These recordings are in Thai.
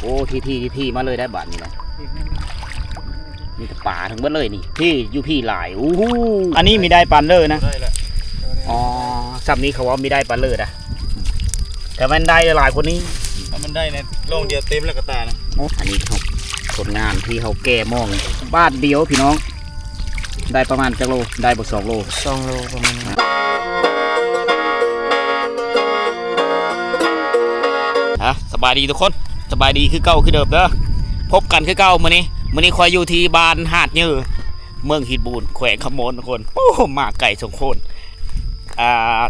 อ้ที่มาเลยได้บาทนี่นะนี่ป่าทั้งหมดเลยนี่ที่อยู่พี่หลายอู้หูอันนี้มีได้ปันเลยนะอ๋อซับนี้เขาว่ามีได้ปันเลยนะแต่มันได้หลายคนนี้ถ้ามันได้ในโล่งเดียวเต็มแล้วก็ตานะอันนี้เขาผลงานที่เขาแก้มองบ้านเดียวพี่น้องได้ประมาณจักโลได้บ่2 โล2 โลประมาณนี้สบายดีทุกคนสบายดีคือเก่าคือเดิมเด้อพบกันคือเก่ามื้อนี้คอยอยู่ที่บ้านหาดยือเมืองหินบูนแขวงขมนทุกคนโอ้มาไก่สงโคน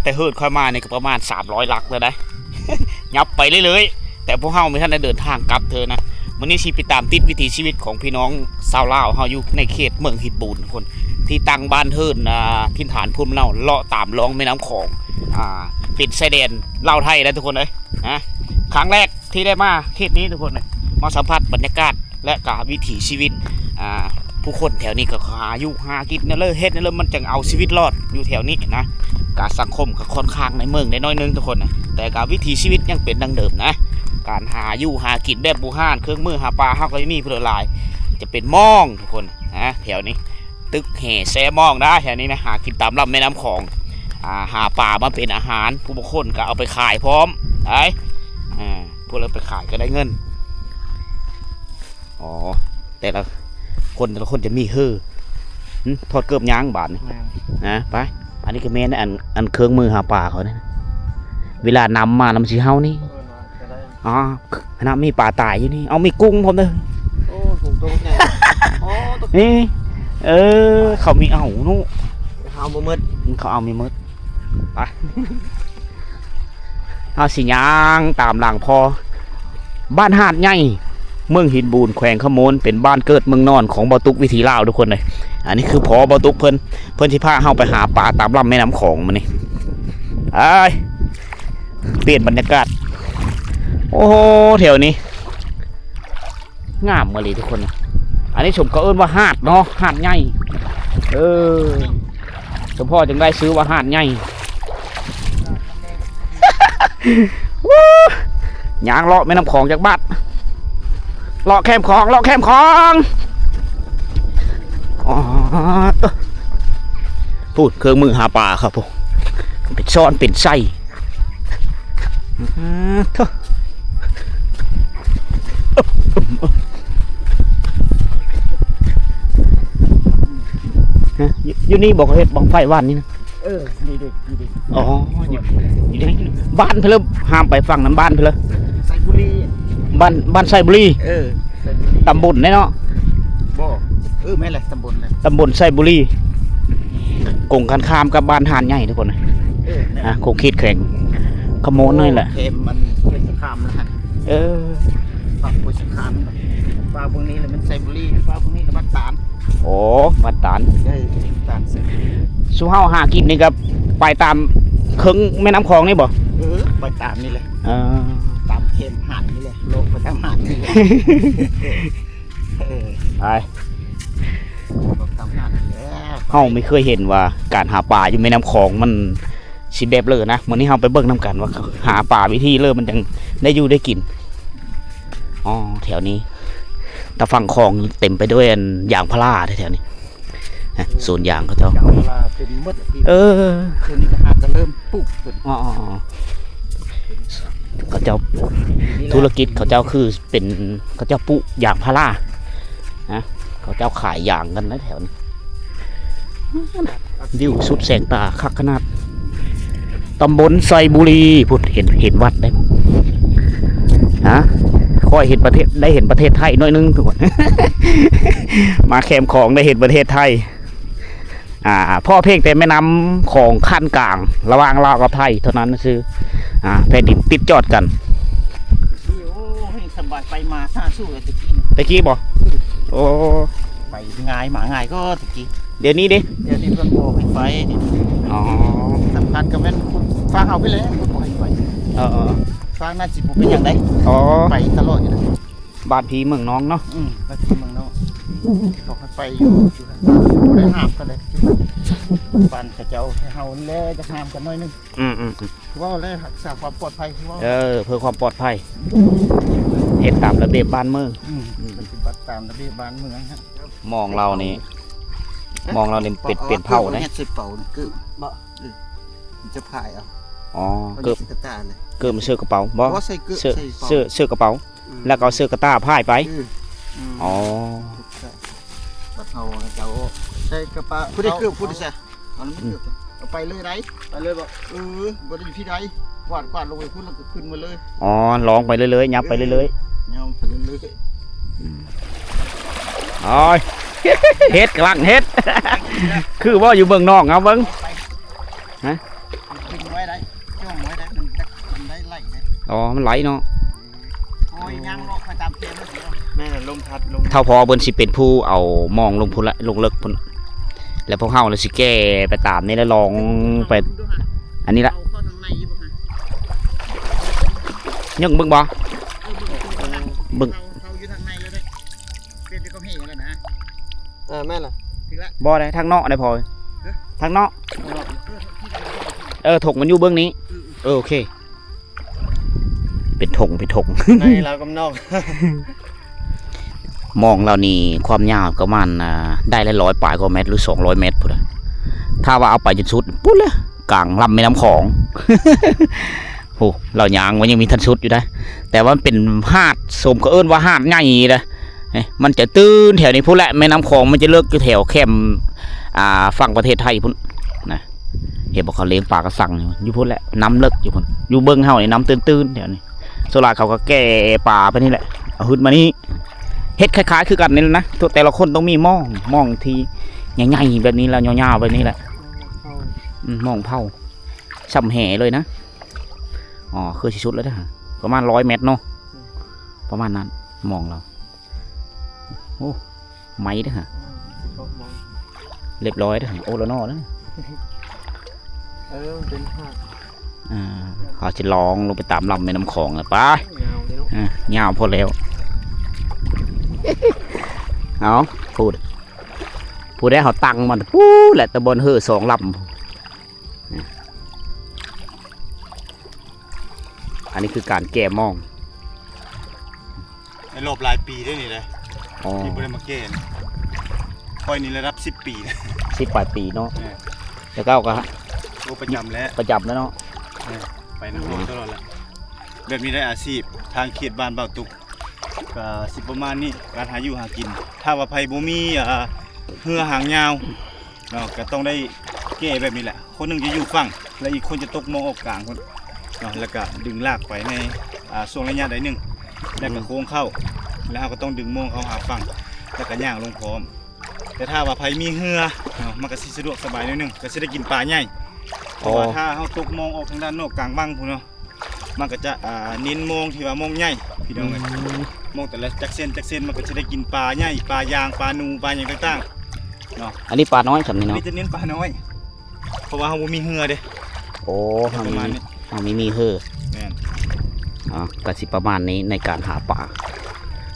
แต่เฮิร์ดค่อยมาเนี่ยก็ประมาณ300 ลักเลยนะ ยับไปเรื่อยๆแต่พวกเฮาไม่ทันได้เดินทางกลับเธอนะมื้อนี้ชีไปตามติดวิถีชีวิตของพี่น้องชาวลาวเฮาอยู่ในเขตเมืองหินบูนทุกคนที่ตั้งบ้านเฮิร์ดถิ่นฐานภูมิเล่าเลาะตามล่องแม่น้ำของติดชายแดนลาวไทยนะทุกคนเลยนะครั้งแรกที่ได้มาเขตนี้ทุกคนเลยมาสัมผัสบรรยากาศและกับวิถีชีวิตผู้คนแถวนี้ก็หาอยู่หากินนั่นเลยเฮ็ดนั่นเลยมันจึงเอาชีวิตรอดอยู่แถวนี้นะการสังคมก็ค่อนข้างในเมืองได้น้อยนึงทุกคนนะแต่การวิถีชีวิตยังเป็นดังเดิมนะการหาอยู่หากินแบบบูฮานเครื่องมือหาปลาเฮาก็มีเพื่อลายจะเป็นม่องทุกคนนะแถวนี้ตึกแห่แซ่ม่องได้แถวนี้นะหากินตามลำแม่น้ำของหาปลามาเป็นอาหารผู้บางคนก็เอาไปขายพร้อมไอ้พวกเราไปขายก็ได้เงินอ๋อแต่ละคนจะมีทอดเกือบย่างบาทนะไปอันนี้คือแม่นะอันเครื่องมือหาปลาเขาเนี่ยเวลานำสีเฮานี่อ๋อคณะมีปลาตายอยู่นี่เอามีกุ้งผมเลยโอ้ถุงตัวใหญ่นี่เขามีเอานู่เอาบ่มืดเขาเอามีมืดไปเอาสิย่างตามหลังพอบ้านหาดใหญ่เมืองหินบูนแขวงขมนเป็นบ้านเกิดเมืองนอนของเบาตุกวิถีลาวทุกคนเลยอันนี้คือพอเบาตุกเพิ่นที่พาเข้าไปหาปลาตามลำแม่น้ำของมันนี่เปลี่ยนบรรยากาศโอ้โหแถวนี้งามมาเลยทุกคนอันนี้ชมก็เอิ้นว่าหาดเนาะหาดใหญ่สมพ่อจึงได้ซื้อว่าหาดใหญ่ยางเลาะแม่น้ำของจากบ้านเลาะแคมของพูดเครื่องมือหาปลาครับผมเป็นช้อนเป็นไส้อยู่นี่บอกเฮ็ดบังไฟวันนี่นะดีอ๋ออยู่นี่บ้านเพลิมห้ามไปฝั่งนั้นบ้านเพลิมไซบุรีบ้านไซบุรีตำบลเนาะบ่ไม่แหละตำบลไซบุรีกงกันข้ามกับบ้านหาดใหญ่ทุกคนนะคงคิดแข่งขโมยนี่แหละเข็มมันเป็นสงครามนะฮะฝั่งเป็นสงครามฟ้าพวกนี้เลยมันไซบุรีฟ้าพวกนี้เลยบ้านตานโอ้บ้านตานตานสู้เฮาหากินนี่ครับไปตามเครื่องแม่น้ำคลองนี่บ่ไปตามนี่เลยตามเข็มหาดนี่เลยโลกไปตามหาดนี่เลยไปเฮาไม่เคยเห็นว่าการหาปลาอยู่แม่น้ำคลองมันสิแบบเลยนะวันนี้เฮาไปเบิ่งน้ำกันว่าหาปลาวิธีเลยมันยังได้อยู่ได้กินอ๋อแถวนี้แต่ฝั่งคลองเต็มไปด้วยยางพาราแถวนี้ส่วนยางเขาเจ้าเป็นมดคืนนี้ก็อาจจะเริ่มปลูกเขาเจ้าธุรกิจเขาเจ้าคือเป็นเขาเจ้าปลูกยางพารานะเขาเจ้าขายยางกันนะแถวนี้วิวสุดแสงตาคักขนาดตำบลไซบุรีพูดเห็นวัดได้ค่อยเห็นประเทศได้เห็นประเทศไทยน้อยนึงทุกคน มาแคมป์ของได้เห็นประเทศไทยพ่อเพ่งแต่แม่น้ำของขั้นกลางระหว่างลาวกับไทยเท่านั้นคือแผ่นดินติดจอดกันสบายไปมาซาสู้เลยตะกี้บอกโอ้ไปง่ายหมาง่ายก็ตะกี้เดี๋ยวนี้เพิ่งโบกไฟสำคัญกับแม่ฟ้าเอาไปเลยโบกไฟฟ้าน่าจิบเป็นอย่างไรไปตลอดอยู่นะบ้านพีเมืองน้องเนาะบ้านพีเมืองน้องบอกไปอยู่ได้ห้ามกันเลยบ้านเจ้าเฮาเล่จะห้ามกันน้อยนึงว่าเล่รักษาความปลอดภัยเพื่อความปลอดภัย เฮ็ดตามระเบียบบ้านเมือง ปฏิบัติตามระเบียบบ้านเมืองฮะ มองเรานี่เป็นเผาได้ เฮ็ดใส่เป่านี่คือบ่มันจะพายเอา อ๋อ เกิ เกิ บบ กระตาเลย เกิบมาเสื้อกระเป๋าบ่ บ่ใส่เกือบ เสื้อ ใส่เป่า เสื้อกระเป๋า แล้วก็เอาเสื้อกระตาพายไปอ๋อ บัดเอาเจ้าใส่กระเป๋าผู้ใดเกือบผู้ใดซะเอามันเกือบเอาไปเลยไหนไปเลยบ่บ่ได้อยู่ที่ใดกวาดลงไปพุ่นแล้วก็ขึ้นมาเลย อ๋อลองไปเรื่อยๆยับไปเรื่อย ยอมไปเลย ๆโอ้ย เฮ็ดกำลังเฮ็ด คือว่าอยู่เมืองนอกเอาเบิ่ง ขึ้นไว้ได้จ้องไว้ได้มันได้ไหลได้ อ๋อมันไหลเนาะ โอ้ยยังลงไปตามเต็มแล้วสิแม่ลมพัดลง เท่าพอเบิ่นสิเป็นผู้เอามองลงพุ่นละลงเลิกพุ่นแล้วพวกเฮาเลยสิแก้ไปตามนี่แล้วลองไปอันนี้ละ เอาเข้าทางในอีบ่ฮะ ยังเบิ่งบ่ เบิ่ง เขาอยู่ทางในแล้วได้เป็นที่เขาเห็นแล้วนะแม่ล่ะถึงละ บ่ได้ทางนอกได้พอทางนอกถกมันอยู่เบื้องนี้โอเคเป็นถง ในเรากำนอก มองเรานี่ความยาวประมาณได้ละ100ปลายกว่าเมตรหรือ200เมตรพุ่นน่ะถ้าว่าเอาไปจนสุดปุ๊บเลยกลางลำแม่น้ำของ โอ้เรายางมันยังมีทันสุดอยู่ได้แต่ว่ามันเป็นหาดสมก็เอิ้นว่าหาดใหญ่เลยมันจะตื้นแถวนี้พุ่นแหละแม่น้ำของมันจะเลิกอยู่แถวแคมฝั่งประเทศไทยพุ่นนะเห็นบอกเขาเลี้ยงปลากระสังอยู่พุ่นแหละน้ำเลิกอยู่พุ่นอยู่เบิ้งเฮานี่น้ำตื้นๆแถวนี้โซลาเขาก็แก่ปลาไปนี่แหละเอาขึ้นมานี่เฮ็ดคล้ายๆคือกันนี่แหละนะแต่ละคนต้องมีหม้องที่ใหญ่ๆแบบนี้แล้วยาวๆแบบนี้แหละหม้องเผาช่ำแห่เลยนะอ๋อคือชิชุดแล้วนะประมาณ100 เมตรเนาะประมาณนั้นมองเราโอ้ไม้เด้อฮะเรียบร้อยเด้อโอ้แล้วนอแล้วเป็นหาด เขาจะลองลงไปตามลำแม่น้ำของไป ยาวเลยเนาะ ยาวพอแล้ว เอาพูดได้เขาตังมันปู้แหละตะบนเฮือ2 ลำอันนี้คือการแก้มอง ในรอบหลายปีได้นี่เลย อ๋อ ที่บริมาเกนค่อยนี่ระดับ10 ปี 10 ปลายปีเนาะ เนี่ย แล้วก็เอาก็ โอ้ประจำแล้ว ประจำแล้วเนาะ ไปนักร้องตลอดแหละแบบนี้ได้อาชีพทางเขตบ้านเบาตุกก็สิประมาณนี้การหาอยู่หากิน ถ้าว่าไผบ่มีเหือหางยาวเนาะก็ต้องได้แก้แบบนี้แหละคนหนึงจะอยู่ฝั่งและอีกคนจะตกมองออกกลางคนเนาะแล้วก็ดึงลากไปในช่วงระยะใดหนึ่งแล้วก็โค้งเข้าแล้วเราก็ต้องดึงมองเข้าหาฝั่งแล้วก็ย่างลงพร้อมแต่ถ้าว่าไผมีเหือเนาะมันก็สิสะดวกสบายนิดนึงก็สิได้กินปลาใหญ่เพราะว่าถ้าเฮาตกมองออกทางด้านนอกกลางบังพุ่นเนาะมันก็จะเน้นมองที่ว่ามองใหญ่พี่น้องเอ้ยมองแต่ละจักเส้นมันก็จะได้กินปลาใหญ่ปลายางปลานูปลาอย่างต่างๆเนาะ อันนี้ปลาน้อยสำนี่ อัน เนาะ นี้จะเน้นปลาน้อยเพราะว่าเฮาบ่มีเหือเด้ โอ้ทาง ประ นี้ มาณนี้ ทางนี้มีเฮือ แม่น ก็สิประมาณนี้ในการหาปลา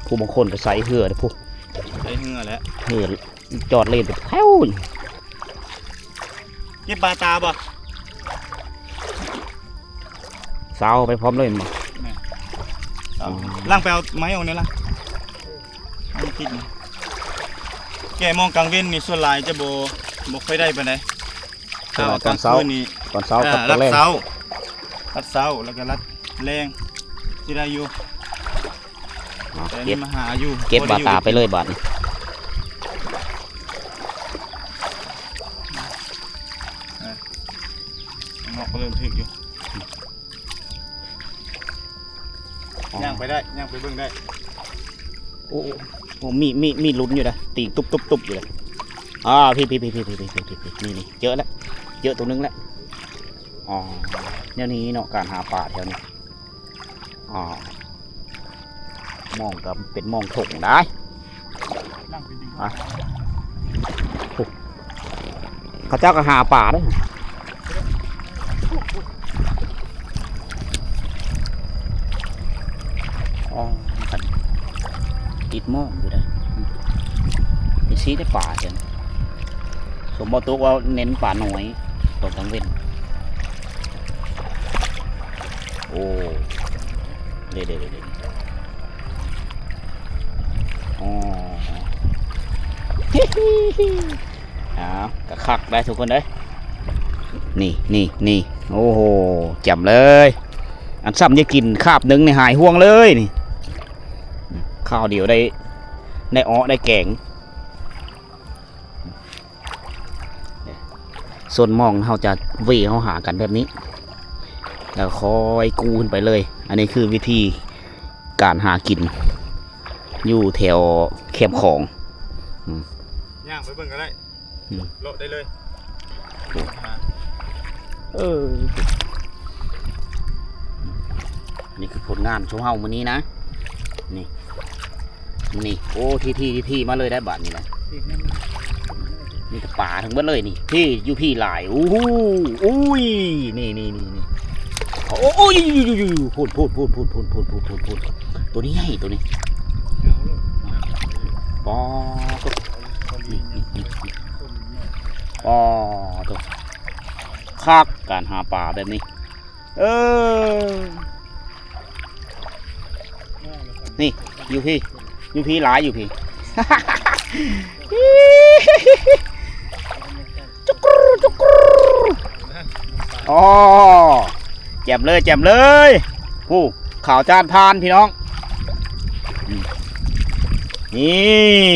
ผู้บางคนก็ใส่เฮือเด้อพวก ใช้เหือแหล้ว เฮือจอดเล่นไปแถว เก็บปลาตาบ่ สาวไปพร้อมเลยมั้ง ล่างไปเอาไม้ออกนี่ล่ะเอามาติดนี่แกมองกลางเว้นนี่ส่วนหลายจะบ่ค่อยได้ปานใดถ้าว่า ตอนเช้า คืนนี่ ตอนเช้ากับต รั อน ด แรก เสารัดเสาแล้วก็รัดแรงที่ได้อยู่แต่ เก็ นี่ บ มาหาอยู่ เก็บบาตาไปเลยบาทนี่ นอกก็เริ่มถึกอยู่ย่างไปได้ย่างไปเบิ่งได้ โอ้มีลุ้นอยู่นะตีตุบอยู่เลยพี่นี่เยอะแล้วเยอะตัวนึงแล้วอ๋อเนี่ยนี้เนาะการหาปลาแถวนี้มองกับเป็นมองถงได้ นั่งไปดึง เขาเจ้าก็หาปลาด้วยติดหม้ออยู่ได้ไปซีได้ป่าเช่นสมมติตัวว่าเน้นป่าหน่อยตกทั้งเว้นโอ้เด็ด เอากระคักได้ทุกคนเลยนี่โอ้โหแจ่มเลย อันซ้ำจะกินคาบหนึ่งในหายห่วงเลยนี่ข้าวเดียวได้อ้อได้แกงส่วนมองเขาจะเวเขาหากันแบบนี้แล้วคอยกูขึ้นไปเลย อันนี้คือวิธีการหากินอยู่แถวแคบของ ย่างไปเบิ่งก็ได้โลดได้เลย นี่คือผลงานของเฮามื้อนี้นะนี่โอ้ที่มาเลยได้บาทนี่แหละนี่แต่ป่าทั้งหมดเลยนี่พี่อยู่พี่หลายอู้หูอุ้ยนี่โอ้ยพูดตัวนี้ใหญ่ตัวนี้ปอตัวคักการหาป่าแบบนี้นี่อยู่พี่หลายอยู่พี่ จุกรูอ๋อแจ่มเลยผู้ข่าวจานพานพี่น้องนี่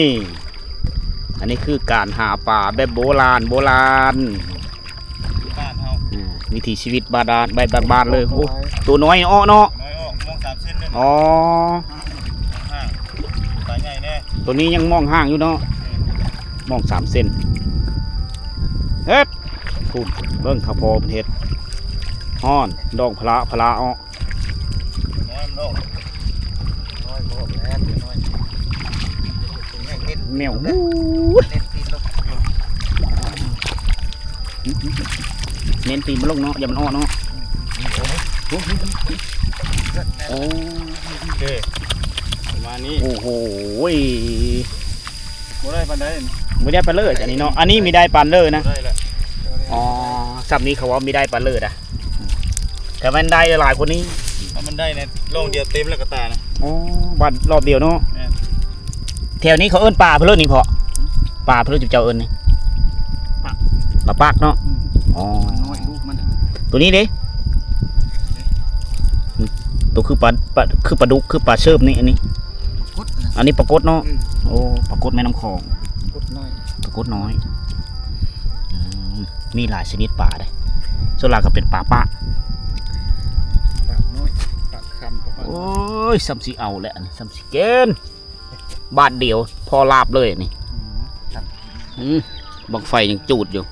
อันนี้คือการหาป่าแบบโบราณบ้านเฮาวิถีชีวิตบาดาลแบบบ้านๆเลยโอ้ตัวน้อยอ้อเนาะน้อยออกมอง3เส้นเลยอ๋อสายใหญ่แน่ตัวนี้ยังมองห่างอยู่เนาะมอง3 เซนเฮ็ดพูดเบิ่งข้าวโพดเฮ็ดฮ้อนดองพละอ้อน้อยโบกแล้วน้อยแมวเน้นตีนมันลงเนาะอย่ามันอ้อเนาะโอ้ประมาณนี้โอ้โหบ่ได้ปานใดไม่ได้ปลาเลิศอันนี้เนาะอันนี้มีได้ปลาเลิศนะ ได้แหละ อ๋อซับนี้เขาว่ามีได้ปลาเลิศอ่ะแต่มันได้หลายคนนี้ถ้ามันได้ในโรงเดียวเต็มแล้วก็ตานะอ๋อบัดรอบเดียวเนาะแถวนี้เขาเอิ้นปลาเพื่อนนี่พอปลาเพื่อนจุ๊บเจ้าเอิ้นนี่ปลาปากเนาะอ๋อน้อยลูกมันตัวนี้เด้ตัวคือปลาดุกคือปลาเชิบนี่อันนี้ปลากดเนาะโอ้ปลากดแม่น้ำคลองปลากดน้อยมีหลายชนิดปลาเลยส่วนหลักก็เป็นปลาปะน้อยปลาคำโอ้ยซัมซีเอาแหละซัมซีเกนบาทเดียวพอลาบเลยนี่บังไฟยังจูดอยู่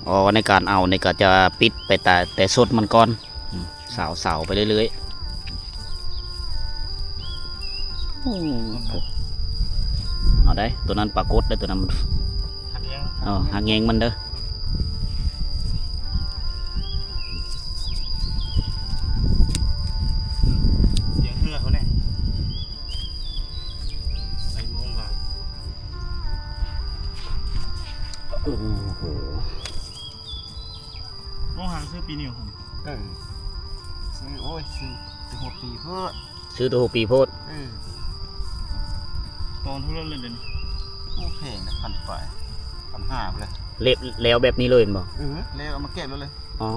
อ๋อในการเอาในการจะปิดไปแต่สดมันก่อนสาวไปเรื่อยๆเอาได้ตัวนั้นปลากดได้ตัวนั้นมันหางแงงมันเด้อเสียงเฮือเขาเนี่ยใส่โมงละโอ้โหโมงหางซื้อปีนิวซื้อโอ้ยซื้อตัว6 ปีเพื่อซื้อตัว6 ปีโพดตอนทุเรศเลยเด่นโอ้แพงนะ1,000 ฝ่าย1,500ไปเลยเล็บแล้วแบบนี้เลยบ่แล้วเอามาเก็บแล้วเลยอ๋อ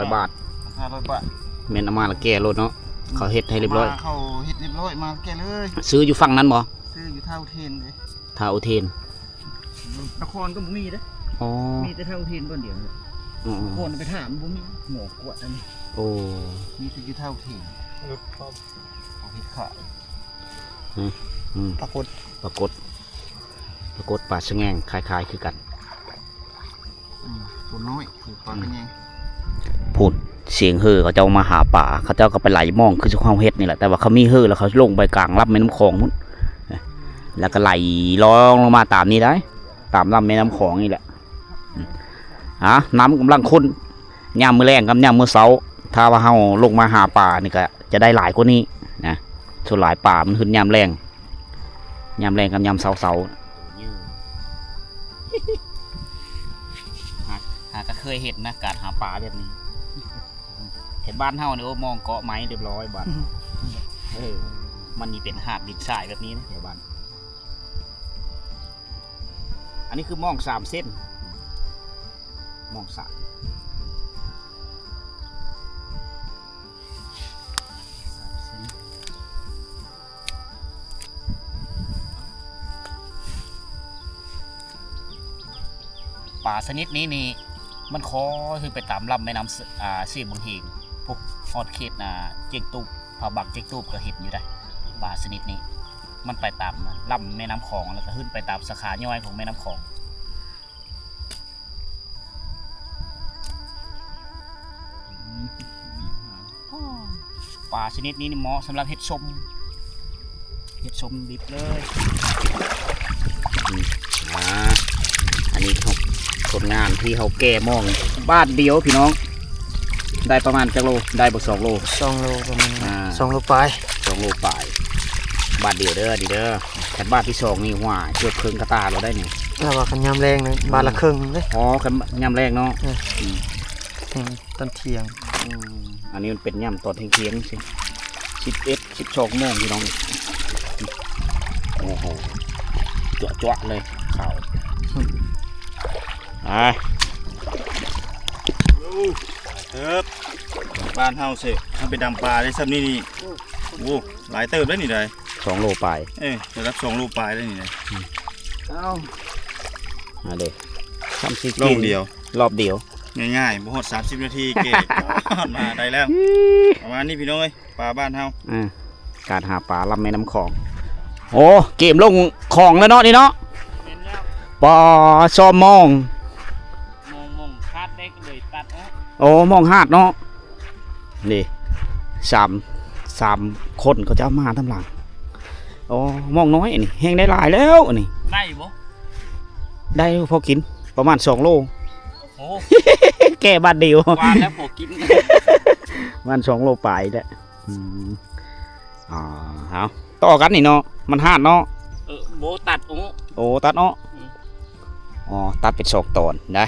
1,500 บาท1,500 บาทเมนเอามาละแก่รถเนาะเขาเฮ็ดให้เรียบร้อยเขาเฮ็ดเรียบร้อยมาแก่เลยซื้ออยู่ฝั่งนั้นบ่ซื้ออยู่ท่าอุเทนเลยท่าอุเทนนครก็บ่มีเด้อมีแต่ท่าอุเทนบ่เดียวคนไปถามบ่มีหมอกวดอันนี้โอ้มีแต่อยู่ท่าอุเทนเอาเฮ็ดขายปรากฏปลาชะแงงคล้ายๆคือกันตัวน้อยคือปลาชะแงงพูดเสียงเฮ่อเขาเจ้ามาหาป่าเขาเจ้าก็ไปไหลมองคือสุขความเฮ็ดนี่แหละแต่ว่าเขามีเฮ่อแล้วเขาลงไปกลางลำแม่น้ำคลองมุ้นแล้วก็ไหลร้องลงมาตามนี้ได้ตามลำแม่น้ำคลองนี่แหละน้ำกำลังข้นย่ามมือแรงกับย่ามมือเสาถ้าว่าเฮาลงมาหาป่านี่ก็จะได้หลายกว่านี้นะส่วนหลายป่ามันขึ้นย่ามแรงกับย่ามเสาหาก็เคยเห็นนะการหาปลาแบบนี้เห็นบ้านเฮาเนี่ยมองเกาะไม้เรียบร้อยบ้าน มันนี่เป็นหาดดินทรายแบบนี้นะแถวบ้านอันนี้คือมอง3 เส้นมอง3ป่าชนิดนี้นี่มันคอคือไปตามลำแม่น้ำเสียบางเฮงพวกฮอดเขตเจียงตูบผาบักเจียงตูบก็เห็นอยู่ได้ป่าชนิดนี้มันไปตามลำแม่น้ำคลองแล้วก็ขึ้นไปตามสาขาย่อยของแม่น้ำคลองป่าชนิดนี้นี่เหมาะสำหรับเห็ดชมดิบเลยอันนี้เขาผลงานที่เขาแก่มองบ้านเดียวพี่น้องได้ประมาณจักโลได้บ่2 โล 2 โลประมาณ2 โลปลาย 2 โลปลายบ้านเดียวเด้อดีเด้อแต่บ้านที่2นี่หัวเกือบครึ่งกระตาเราได้เนี่ย ถ้าว่าคันยามแรงนะบาทละครึ่งเด้ อ๋อคันย่ำแรกเนาะ ตอนเที่ยง อันนี้มันเป็นย่ำตอนเที่ยงสิ11 12 โมงพี่น้องโอ้โหจั่วเลยข่าวบ้านเฮาสิทำไปดำปลาได้ซ้ำนี่โอ้หลายเติบได้นี่ได้ 2 โลปลาย จะรับ2 โลปลายได้นี่ได้ เอามาเลย30 รอบเดียว รอบเดียว ง่ายๆบ่ฮอด30 นาทีเก๋มาได้แล้วประมาณนี้พี่น้องเอ้ยปลาบ้านเฮา การหาปลาลำแม่น้ำคลองโอ้เกมลงคลองแล้วเนาะนี่เนาะปอซอมมองคาดได้ก็เลยตัดโอ้มองหาดเนาะนี่สามคนเขาจะเอามาทำหลังโอ้มองน้อยนี่แห้งได้หลายแล้วอันนี้ได้บ่ได้พอกินประมาณ2 โลโอ้ แก่บ้านเดียววานแล้วพอกินวัน2 โลปลายแล้วเอาต่อกันนี่เนาะมันหาดเนาะโบตัดโอ้ตัดเนาะอ๋อตัดเป็น2 ตอนได้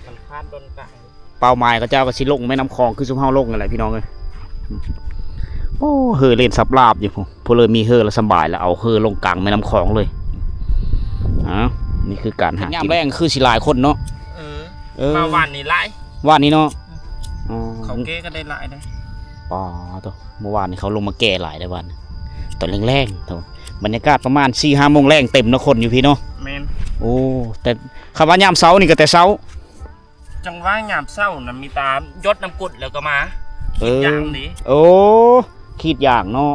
มันคาดโดนกะเป้าหมายก็เจ้าก็สิลงแม่น้ำคลองคือซุมเฮาลงอะไรพี่น้องเอ้ยโอ้เฮอเล่นสับลาบอยู่พอเลยมีเฮอแล้วสบายแล้วเอาเฮอลงกลางแม่น้ำคลองเลยนี่คือการหาย่ำแรงคือสิหลายคนเนาะมาวันนี้หลายวันนี้เนาะเขาแก้ก็ได้หลายได้อ๋อตัวเมื่อวานนี้เขาลงมาแก่หลายได้วันตอนแรงๆตัวบรรยากาศประมาณ 4-5 โมงแรงเต็มนะคนอยู่พี่เนาะแมนโอ้แต่คำว่ายามเช้านี่ก็แต่เช้าจังว่ายามเช้านะมีตามยศน้ำกุดแล้วก็มาขีดอย่างนี้โอ้ขีดอย่างเนาะ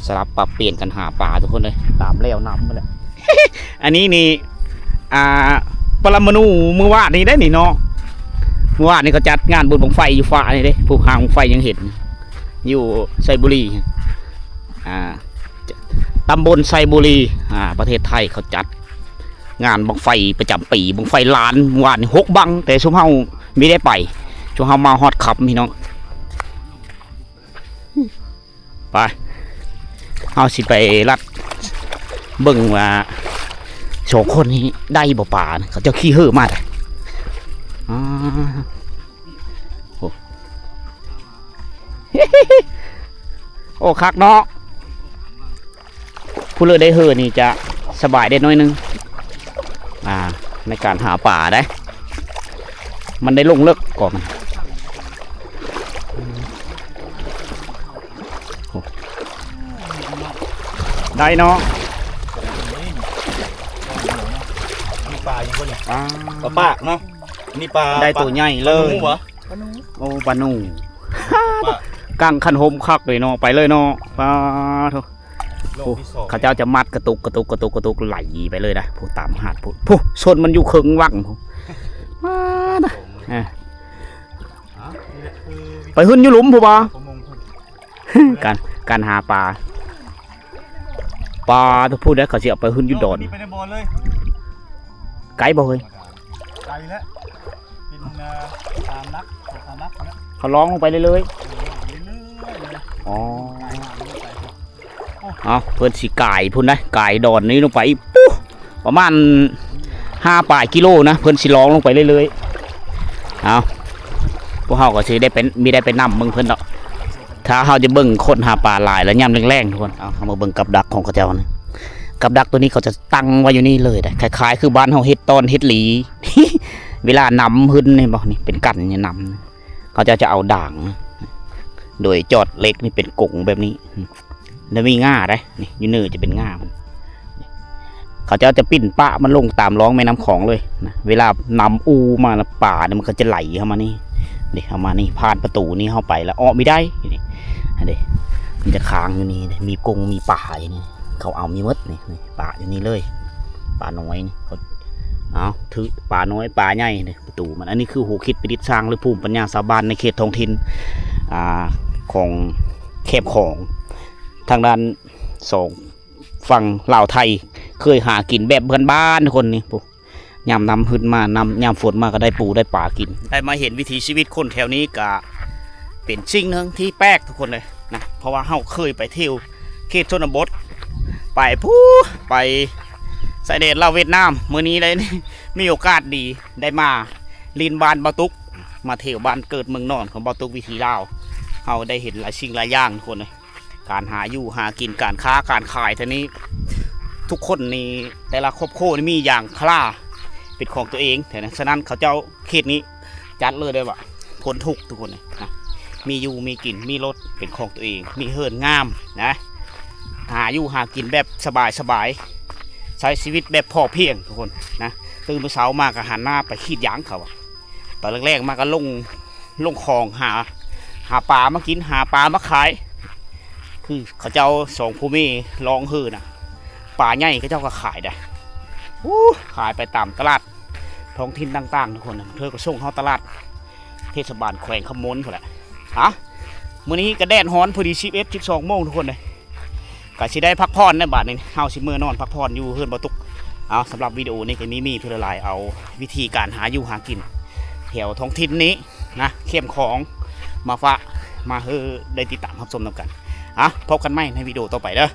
สลับปรับเปลี่ยนกันหาปลาทุกคนเลยตามแล้วน้ำมาเลย อันนี้นี่ปรมาณูมือวาดนี่ได้นี่เนาะมือวาดนี่เขาจัดงานบุญบังไฟอยู่ฟ้านี่เด้ผู้หางบังไฟยังเห็นอยู่ไซบุรีตำบลไซบุรีประเทศไทยเขาจัดงานบังไฟประจำปีบังไฟล้านมือวาดนี่6 บังแต่ช่วงเฮาไม่ได้ไปช่วงเฮามาฮอดขับพี่น้องไปเฮาสิไปรัดเบิ่งว่า2 คนนี้ได้บ่ป่าเขาจะขี้เห่อมากเลยโอ้คักเนาะผู้เลือได้เห่อนี่จะสบายได้น้อยนึงในการหาป่าได้มันได้ลงเลิกก่อนมันได้เนาะปลาอยู่บนนี่ปลาเนาะนี่ปลาได้ตัวใหญ่เลยโอ้ปลาหนูกังคันโฮมคักเลยเนาะไปเลยเนาะปลาข้าเจ้าจะมัดกระตุกไหลไปเลยนะผู้ตามหาดผู้ชนมันอยู่เคิงวังไปขึ้นอยู่หลุมผู้บ่การหาปลาถ้าพูดได้เขาเสียไปขึ้นอยู่ดอนไกลบ่เฮ้ยไกลแล้วเป็นตามนักเขาร้องลงไปเลยอ๋อเพื่อนสีไก่พุ่นได้ไก่ดอนนี้ลงไปปุ๊ประมาณ5 ปลายกิโลนะเพื่อนสีร้องลงไปเลยเอา พวกเฮาก็สิได้เป็นมีได้ไปนำเบิ่งเพิ่นเนาะถ้าเฮาจะเบิ่งคนหาปลาหลายแล้วยามแรงๆทุกคนเอามาเบิ่งกับดักของเขาเจ้านะกับดักตัวนี้เขาจะตั้งไว้อยู่นี่เลยได้คล้ายๆคือบ้านเฮาเฮ็ดตอนเฮ็ดหลี เวลานำขึ้นนี่บ่นี่เป็นกันเนี่ยนำเขาจะเอาด่างโดยจอดเล็กนี่เป็นกงแบบนี้แล้วมีง่าได้นี่อยู่เนื้อจะเป็นง่ามันเขาจะปิ้นปะมันลงตามร้องแม่น้ำของเลยนะเวลานำอูมาป่าเนี่ยมันก็จะไหลเข้ามานี่เด็กเข้ามานี่ผ่านประตูนี้เข้าไปแล้วออกไม่ได้นี่เด็กมันจะค้างอยู่นี่มีกงมีป่าอยู่นี่เขาเอามีมดนี่ป่าอยู่นี่เลยป่าน้อยนี่เขาเอาถือป่าน้อยป่าใหญ่เนี่ยประตูมันอันนี้คือหูคิดประดิษฐ์สร้างหรือภูมิปัญญาชาวบ้านในเขตท้องถิ่นของแคบของทางด้านสองฝั่งลาวไทยเคยหากินแบบบ้านๆทุกคนนี่ปุ๊ยามนำขึ้นมานำยามฝนมาก็ได้ปูได้ป่ากินได้มาเห็นวิถีชีวิตคนแถวนี้ก็เป็นสิ่งหนึ่งที่แปลกทุกคนเลยนะเพราะว่าเฮาเคยไปเที่ยวเขตชนบทไปไปสายแดนลาวเวียดนามมื้อนี้เลยมีโอกาสดีได้มาลินบ้านเบาตุกมาเที่ยวบ้านเกิดเมืองนอนของเบาตุกวิถีลาวเฮาได้เห็นหลายสิ่งหลายอย่างทุกคนเลยการหาอยู่หากินการค้าการขายท่านี้ทุกคนนี่แต่ละครอบครัวนี่มีอย่างคล้าเป็นของตัวเองแต่ฉะนั้นเขาเจ้าเขตนี้จัดเลยได้ว่าพ้นทุกทุกคนเลยนะมีอยู่มีกินมีรถเป็นของตัวเองมีเฮิร์นงามนะหาอยู่หากินแบบสบายใช้ชีวิตแบบพอเพียงทุกคนนะตื่นเช้ามาก็หันหน้าไปขีดยางเขาตอนแรกๆมาก็ลงคลองหาปลามากินหาปลามาขายคือเขาเจ้าสองภูมิลองฮือนะป่าใหญ่เขาเจ้าก็ขายได้ขายไปตามตลาดท้องถิ่นต่างๆทุกคนเธอก็ส่งเข้าตลาดเทศบาลแขวงคำมนพอแหละมื้อนี้ก็แดดฮ้อนพอดี11-12 โมงทุกคนเลยก็สิได้พักผ่อนในบาทนึงเฮาสิมื้อนอนพักผ่อนอยู่เฮือนบ่ตุกเอาสำหรับวิดีโอนี้ก็มีเพื่อละลายเอาวิธีการหาอยู่หากินแถวท้องถิ่นนี้นะเข้มของมาฝากมาเฮอได้ติดตามรับชมนำกันพบกันใหม่ในวิดีโอต่อไปเด้อ